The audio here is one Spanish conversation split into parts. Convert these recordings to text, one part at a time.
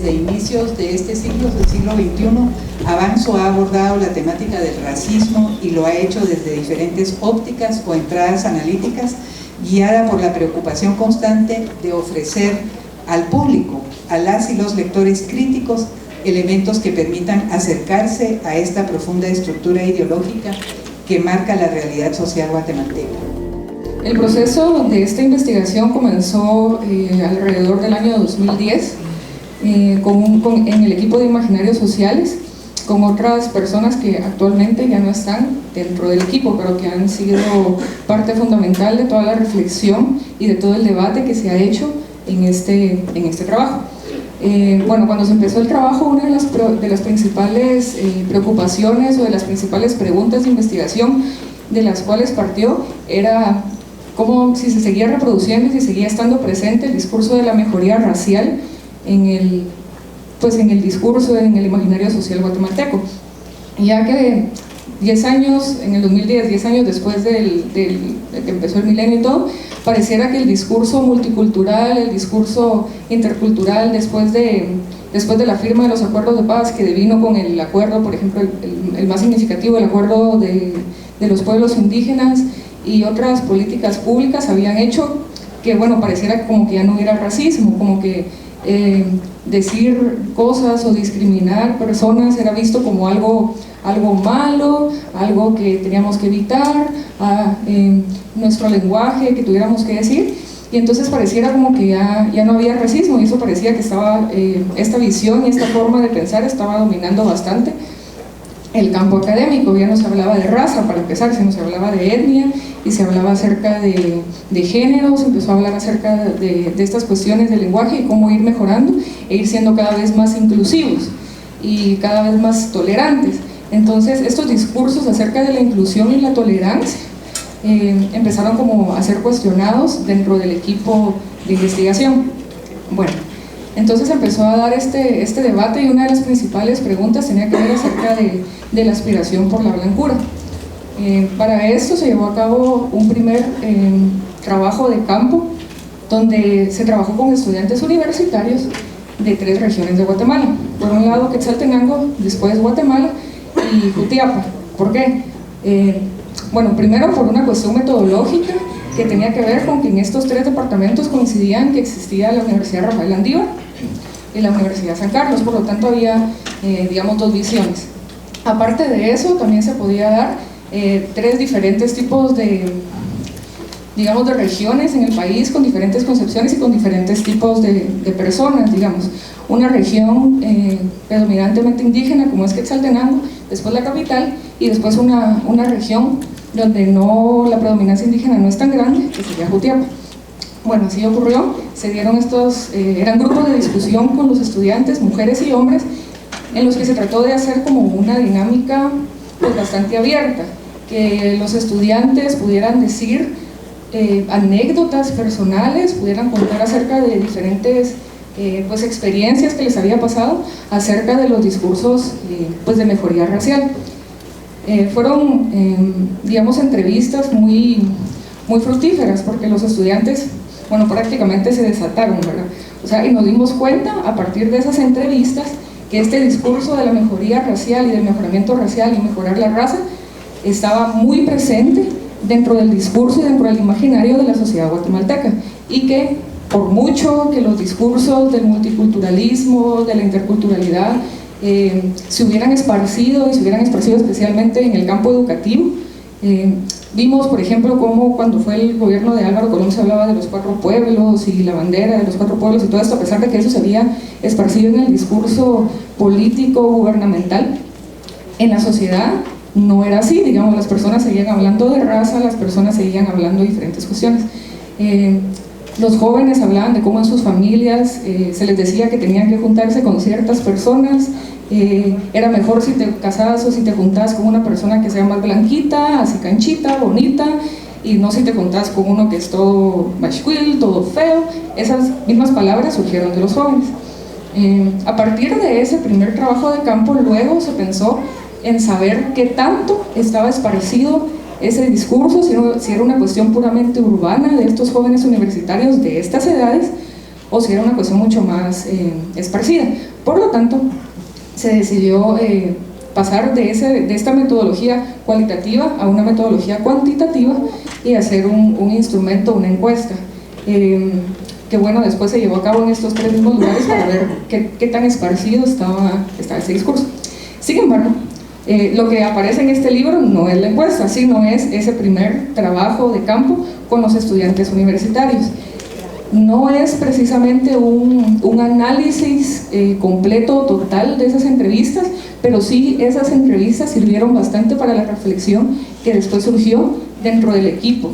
desde inicios de este siglo, del siglo XXI, Avanzo ha abordado la temática del racismo y lo ha hecho desde diferentes ópticas o entradas analíticas, guiada por la preocupación constante de ofrecer al público, a las y los lectores críticos, elementos que permitan acercarse a esta profunda estructura ideológica que marca la realidad social guatemalteca. El proceso de esta investigación comenzó alrededor del año 2010 en el equipo de Imaginarios Sociales, con otras personas que actualmente ya no están dentro del equipo, pero que han sido parte fundamental de toda la reflexión y de todo el debate que se ha hecho en este trabajo. Bueno, cuando se empezó el trabajo, una de las principales preocupaciones o de las principales preguntas de investigación de las cuales partió era cómo, si se seguía reproduciendo y si seguía estando presente el discurso de la mejoría racial en el discurso, en el imaginario social guatemalteco, ya que 10 años, en el 2010, 10 años después de que empezó el milenio y todo, pareciera que el discurso multicultural, el discurso intercultural, después de la firma de los acuerdos de paz, que devino con el acuerdo, por ejemplo, el más significativo, el acuerdo de los pueblos indígenas y otras políticas públicas, habían hecho que, bueno, pareciera como que ya no hubiera racismo, como que decir cosas o discriminar personas era visto como algo malo, algo que teníamos que evitar, nuestro lenguaje que tuviéramos que decir, y entonces pareciera como que ya no había racismo, y eso parecía que estaba, esta visión y esta forma de pensar estaba dominando bastante el campo académico. Ya no se hablaba de raza, para empezar, sino se hablaba de etnia, y se hablaba acerca de género, se empezó a hablar acerca de estas cuestiones del lenguaje y cómo ir mejorando e ir siendo cada vez más inclusivos y cada vez más tolerantes. Entonces estos discursos acerca de la inclusión y la tolerancia empezaron como a ser cuestionados dentro del equipo de investigación. Bueno, entonces empezó a dar este debate, y una de las principales preguntas tenía que ver acerca de la aspiración por la blancura. Para esto se llevó a cabo un primer trabajo de campo, donde se trabajó con estudiantes universitarios de 3 regiones de Guatemala. Por un lado Quetzaltenango, después Guatemala y Jutiapa. ¿Por qué? Bueno, primero por una cuestión metodológica que tenía que ver con que en estos 3 departamentos coincidían que existía la Universidad Rafael Landívar y la Universidad San Carlos, por lo tanto había, digamos, 2 visiones. Aparte de eso, también se podía dar 3 diferentes tipos de regiones en el país, con diferentes concepciones y con diferentes tipos de personas, digamos. Una región predominantemente indígena, como es Quetzaltenango, después la capital, y después una región donde la predominancia indígena no es tan grande, que sería Jutiapa. Bueno, así ocurrió, se dieron eran grupos de discusión con los estudiantes, mujeres y hombres, en los que se trató de hacer como una dinámica pues bastante abierta, que los estudiantes pudieran decir anécdotas personales, pudieran contar acerca de diferentes pues experiencias que les había pasado acerca de los discursos pues de mejoría racial. Fueron, digamos, entrevistas muy fructíferas, porque los estudiantes, bueno, prácticamente se desataron, ¿verdad? O sea, y nos dimos cuenta a partir de esas entrevistas que este discurso de la mejoría racial y del mejoramiento racial y mejorar la raza estaba muy presente dentro del discurso y dentro del imaginario de la sociedad guatemalteca, y que por mucho que los discursos del multiculturalismo, de la interculturalidad se hubieran esparcido, y se hubieran esparcido especialmente en el campo educativo, vimos, por ejemplo, cómo cuando fue el gobierno de Álvaro Colón se hablaba de los 4 pueblos y la bandera de los 4 pueblos y todo esto, a pesar de que eso se había esparcido en el discurso político gubernamental, en la sociedad no era así. Digamos, las personas seguían hablando de raza, las personas seguían hablando de diferentes cuestiones. Los jóvenes hablaban de cómo en sus familias se les decía que tenían que juntarse con ciertas personas, era mejor si te casabas o si te juntabas con una persona que sea más blanquita, así canchita, bonita, y no si te juntabas con uno que es todo mashquil, todo feo. Esas mismas palabras surgieron de los jóvenes. A partir de ese primer trabajo de campo, luego se pensó en saber qué tanto estaba esparcido ese discurso, si era una cuestión puramente urbana de estos jóvenes universitarios de estas edades, o si era una cuestión mucho más esparcida. Por lo tanto, se decidió pasar de esta metodología cualitativa a una metodología cuantitativa y hacer un instrumento, una encuesta, que bueno, después se llevó a cabo en estos 3 mismos lugares para ver qué tan esparcido estaba ese discurso. Sin embargo, lo que aparece en este libro no es la encuesta, sino es ese primer trabajo de campo con los estudiantes universitarios. No es precisamente un análisis completo, total de esas entrevistas, pero sí esas entrevistas sirvieron bastante para la reflexión que después surgió dentro del equipo,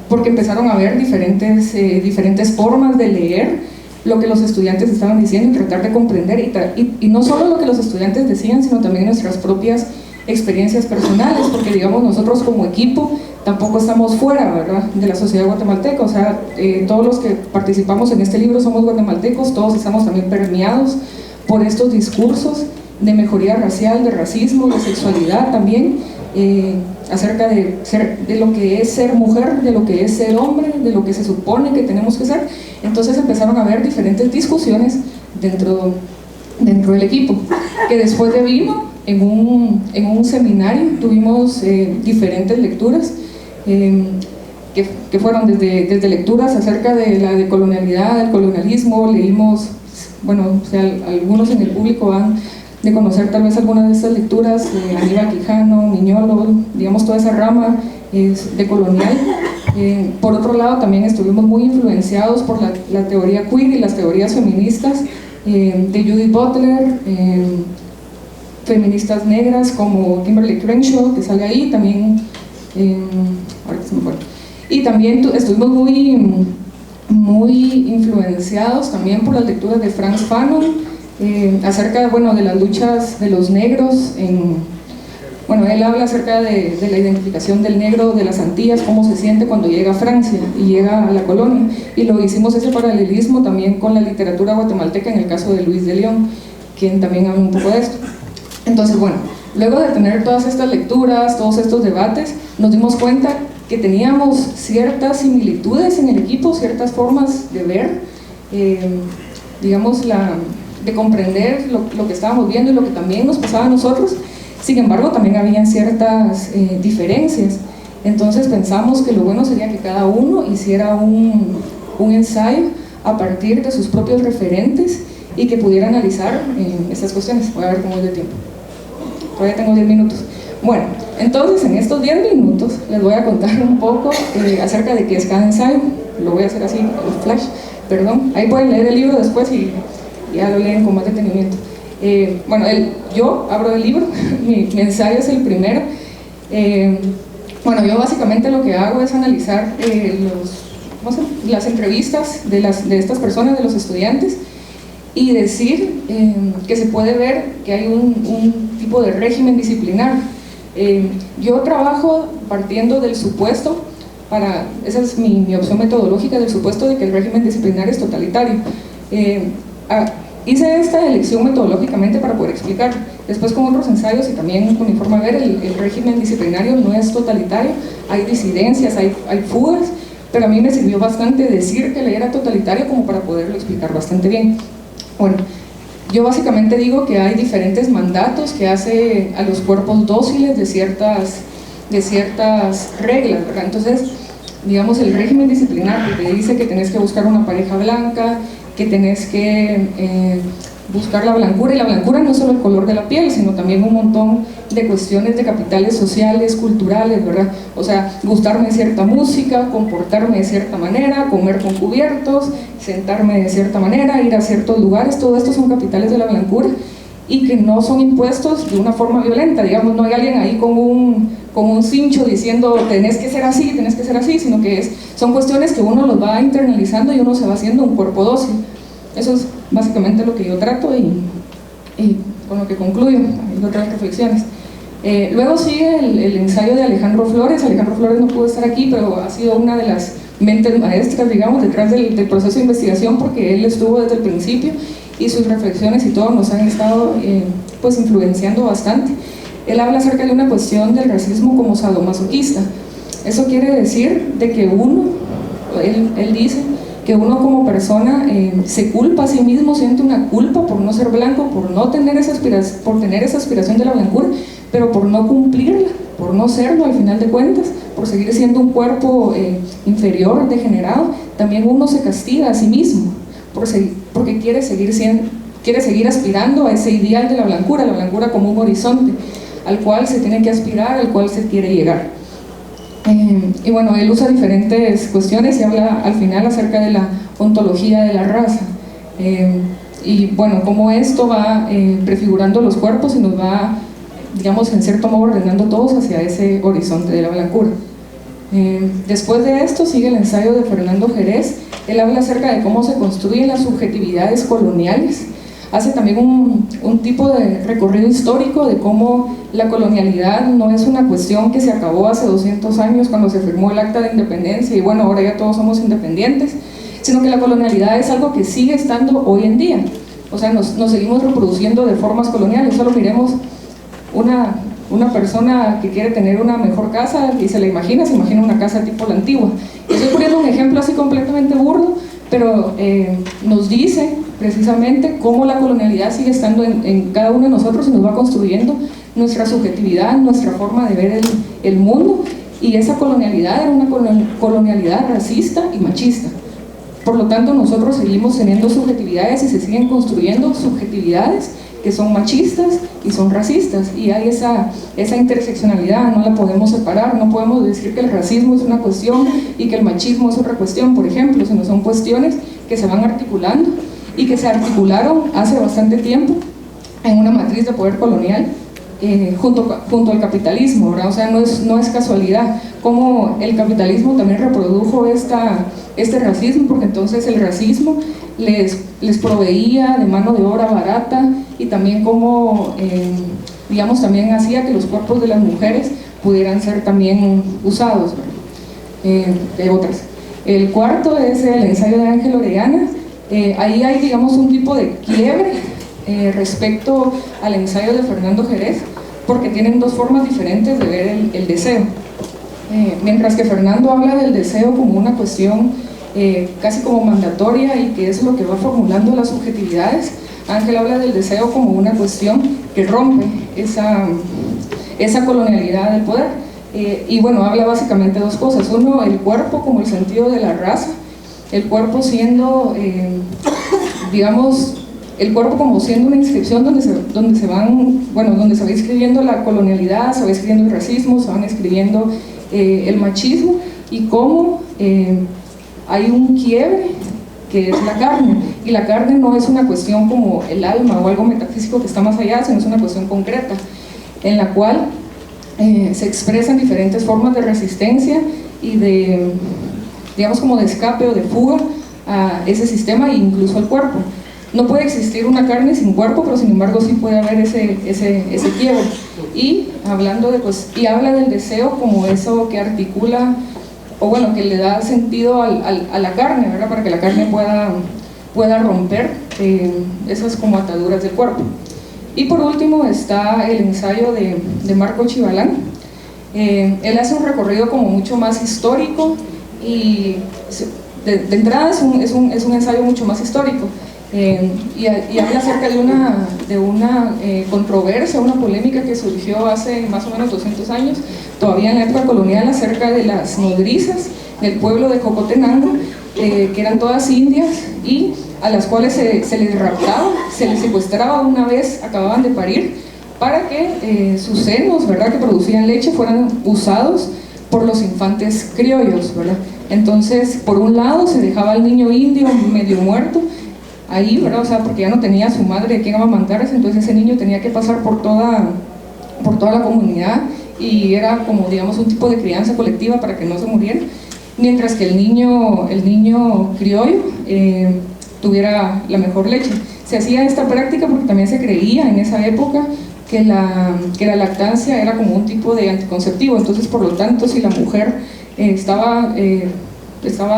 porque empezaron a ver diferentes formas de leer lo que los estudiantes estaban diciendo y tratar de comprender, y no solo lo que los estudiantes decían, sino también nuestras propias experiencias personales, porque digamos nosotros como equipo tampoco estamos fuera, ¿verdad?, de la sociedad guatemalteca. O sea, todos los que participamos en este libro somos guatemaltecos, todos estamos también permeados por estos discursos de mejoría racial, de racismo, de sexualidad también, acerca de lo que es ser mujer, de lo que es ser hombre, de lo que se supone que tenemos que ser. Entonces empezaron a haber diferentes discusiones dentro del equipo, que después devino en un seminario. Tuvimos diferentes lecturas, que fueron desde lecturas acerca de la decolonialidad, del colonialismo. Leímos, bueno, o sea, algunos en el público van de conocer tal vez algunas de estas lecturas, Aníbal Quijano, Miñolo, digamos toda esa rama de colonial. Por otro lado, también estuvimos muy influenciados por la teoría queer y las teorías feministas de Judith Butler, feministas negras como Kimberly Crenshaw, que sale ahí, también, ahorita se me acuerdo. Y también estuvimos muy influenciados también por las lecturas de Frantz Fanon, acerca, bueno, de las luchas de los negros. Bueno, él habla acerca de la identificación del negro de las Antillas, cómo se siente cuando llega a Francia y llega a la colonia, y lo hicimos ese paralelismo también con la literatura guatemalteca en el caso de Luis de León, quien también habla un poco de esto. Entonces, bueno, luego de tener todas estas lecturas, todos estos debates, nos dimos cuenta que teníamos ciertas similitudes en el equipo, ciertas formas de ver, digamos, de comprender lo que estábamos viendo y lo que también nos pasaba a nosotros. Sin embargo, también habían ciertas diferencias. Entonces pensamos que lo bueno sería que cada uno hiciera un ensayo a partir de sus propios referentes y que pudiera analizar estas cuestiones. Voy a ver cómo es de tiempo. Todavía tengo 10 minutos. Bueno, entonces en estos 10 minutos les voy a contar un poco acerca de qué es cada ensayo. Lo voy a hacer así, el flash, perdón. Ahí pueden leer el libro después y ya lo leen con más detenimiento. Bueno, yo abro el libro, mi ensayo es el primero. Bueno, yo básicamente lo que hago es analizar las entrevistas de estas personas, de los estudiantes, y decir que se puede ver que hay un tipo de régimen disciplinar. Yo trabajo partiendo del supuesto, esa es mi opción metodológica, del supuesto de que el régimen disciplinar es totalitario. Hice esta elección metodológicamente para poder explicar. Después con otros ensayos y también con mi forma de ver, el régimen disciplinario no es totalitario, hay disidencias, hay fugas, pero a mí me sirvió bastante decir que era totalitario como para poderlo explicar bastante bien. Bueno, yo básicamente digo que hay diferentes mandatos que hace a los cuerpos dóciles de ciertas reglas, ¿verdad? Entonces, digamos, el régimen disciplinar que te dice que tenés que buscar una pareja blanca, que tenés que buscar la blancura, y la blancura no es solo el color de la piel, sino también un montón de cuestiones de capitales sociales, culturales, ¿verdad? O sea, gustarme de cierta música, comportarme de cierta manera, comer con cubiertos, sentarme de cierta manera, ir a ciertos lugares, todo esto son capitales de la blancura y que no son impuestos de una forma violenta. Digamos, no hay alguien ahí con un cincho diciendo tenés que ser así, sino que son cuestiones que uno los va internalizando y uno se va haciendo un cuerpo dócil. Eso es básicamente lo que yo trato y con lo que concluyo. Hay otras reflexiones. Luego sigue el ensayo de Alejandro Flores. Alejandro Flores no pudo estar aquí, pero ha sido una de las mentes maestras, digamos, detrás del proceso de investigación, porque él estuvo desde el principio y sus reflexiones y todo nos han estado pues influenciando bastante. Él habla acerca de una cuestión del racismo como sadomasoquista. Eso quiere decir de que él dice que uno como persona se culpa a sí mismo, siente una culpa por no ser blanco, por no tener esa aspiración de la blancura, pero por no cumplirla, por no serlo al final de cuentas, por seguir siendo un cuerpo inferior, degenerado, también uno se castiga a sí mismo, porque quiere seguir aspirando a ese ideal de la blancura como un horizonte al cual se tiene que aspirar, al cual se quiere llegar. Y bueno, él usa diferentes cuestiones y habla al final acerca de la ontología de la raza. Y bueno, cómo esto va prefigurando los cuerpos y nos va, digamos, en cierto modo ordenando todos hacia ese horizonte de la blancura. Después de esto sigue el ensayo de Fernando Jerez. Él habla acerca de cómo se construyen las subjetividades coloniales. Hace también un tipo de recorrido histórico de cómo la colonialidad no es una cuestión que se acabó hace 200 años cuando se firmó el Acta de Independencia y bueno, ahora ya todos somos independientes, sino que la colonialidad es algo que sigue estando hoy en día. O sea, nos seguimos reproduciendo de formas coloniales. Solo miremos una persona que quiere tener una mejor casa y se imagina una casa tipo la antigua. Estoy poniendo un ejemplo así completamente burdo, pero nos dice precisamente cómo la colonialidad sigue estando en cada uno de nosotros y nos va construyendo nuestra subjetividad, nuestra forma de ver el mundo, y esa colonialidad era una colonialidad racista y machista. Por lo tanto, nosotros seguimos teniendo subjetividades y se siguen construyendo subjetividades que son machistas y son racistas, y hay esa interseccionalidad, no la podemos separar. No podemos decir que el racismo es una cuestión y que el machismo es otra cuestión, por ejemplo, sino son cuestiones que se van articulando y que se articularon hace bastante tiempo en una matriz de poder colonial junto al capitalismo, ¿verdad? O sea, no es casualidad cómo el capitalismo también reprodujo este racismo, porque entonces el racismo les proveía de mano de obra barata, y también como digamos, también hacía que los cuerpos de las mujeres pudieran ser también usados, de otras. El cuarto es el ensayo de Ángel Orellana. Ahí hay, digamos, un tipo de quiebre respecto al ensayo de Fernando Jerez, porque tienen dos formas diferentes de ver el deseo. Mientras que Fernando habla del deseo como una cuestión casi como mandatoria y que es lo que va formulando las subjetividades, Ángel habla del deseo como una cuestión que rompe esa colonialidad del poder. Y bueno, habla básicamente dos cosas. Uno, el cuerpo como el sentido de la raza, el cuerpo siendo, digamos, el cuerpo como siendo una inscripción donde se va escribiendo la colonialidad, se va escribiendo el racismo, se van escribiendo el machismo, y cómo hay un quiebre que es la carne, y la carne no es una cuestión como el alma o algo metafísico que está más allá, sino es una cuestión concreta en la cual se expresan diferentes formas de resistencia y de, digamos, como de escape o de fuga a ese sistema, e incluso al cuerpo. No puede existir una carne sin cuerpo, pero sin embargo sí puede haber ese quiebre. Y habla del deseo como eso que articula, o bueno, que le da sentido a la carne, ¿verdad? Para que la carne pueda romper esas como ataduras del cuerpo. Y por último está el ensayo de Marco Chivalán. Él hace un recorrido como mucho más histórico, y de entrada es un ensayo mucho más histórico. Y habla acerca de una controversia, una polémica que surgió hace más o menos 200 años, todavía en la época colonial, acerca de las nodrizas del pueblo de Jocotenango, que eran todas indias y a las cuales se les raptaba, se les secuestraba una vez acababan de parir, para que sus senos, ¿verdad?, que producían leche, fueran usados por los infantes criollos, ¿verdad? Entonces, por un lado se dejaba al niño indio medio muerto ahí, ¿verdad? O sea, porque ya no tenía su madre de quien amamantarse, entonces ese niño tenía que pasar por toda la comunidad, y era como, digamos, un tipo de crianza colectiva para que no se muriera, mientras que el niño criollo tuviera la mejor leche. Se hacía esta práctica porque también se creía en esa época que la lactancia era como un tipo de anticonceptivo, entonces por lo tanto si la mujer estaba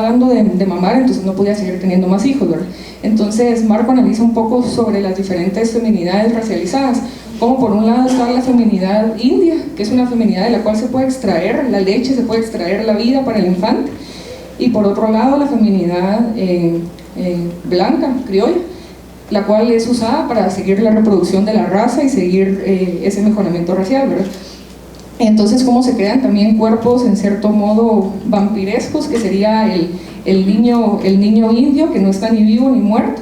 dando de mamar, entonces no podía seguir teniendo más hijos, ¿verdad? Entonces Marco analiza un poco sobre las diferentes feminidades racializadas, como por un lado está la feminidad india, que es una feminidad de la cual se puede extraer la leche, se puede extraer la vida para el infante, y por otro lado la feminidad blanca, criolla, la cual es usada para seguir la reproducción de la raza y seguir ese mejoramiento racial, ¿verdad? Entonces, cómo se crean también cuerpos en cierto modo vampirescos, que sería el niño indio, que no está ni vivo ni muerto,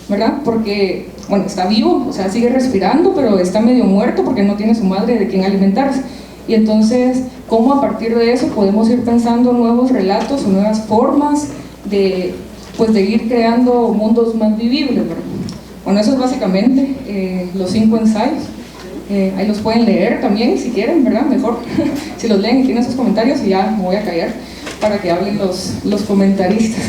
¿verdad? Porque, bueno, está vivo, o sea, sigue respirando, pero está medio muerto porque no tiene su madre de quien alimentarse. Y entonces, cómo a partir de eso podemos ir pensando nuevos relatos o nuevas formas de ir creando mundos más vivibles, ¿verdad? Bueno, eso es básicamente los 5 ensayos. Ahí los pueden leer también si quieren, ¿verdad? Mejor si los leen y tienen sus comentarios, y ya me voy a callar para que hablen los comentaristas.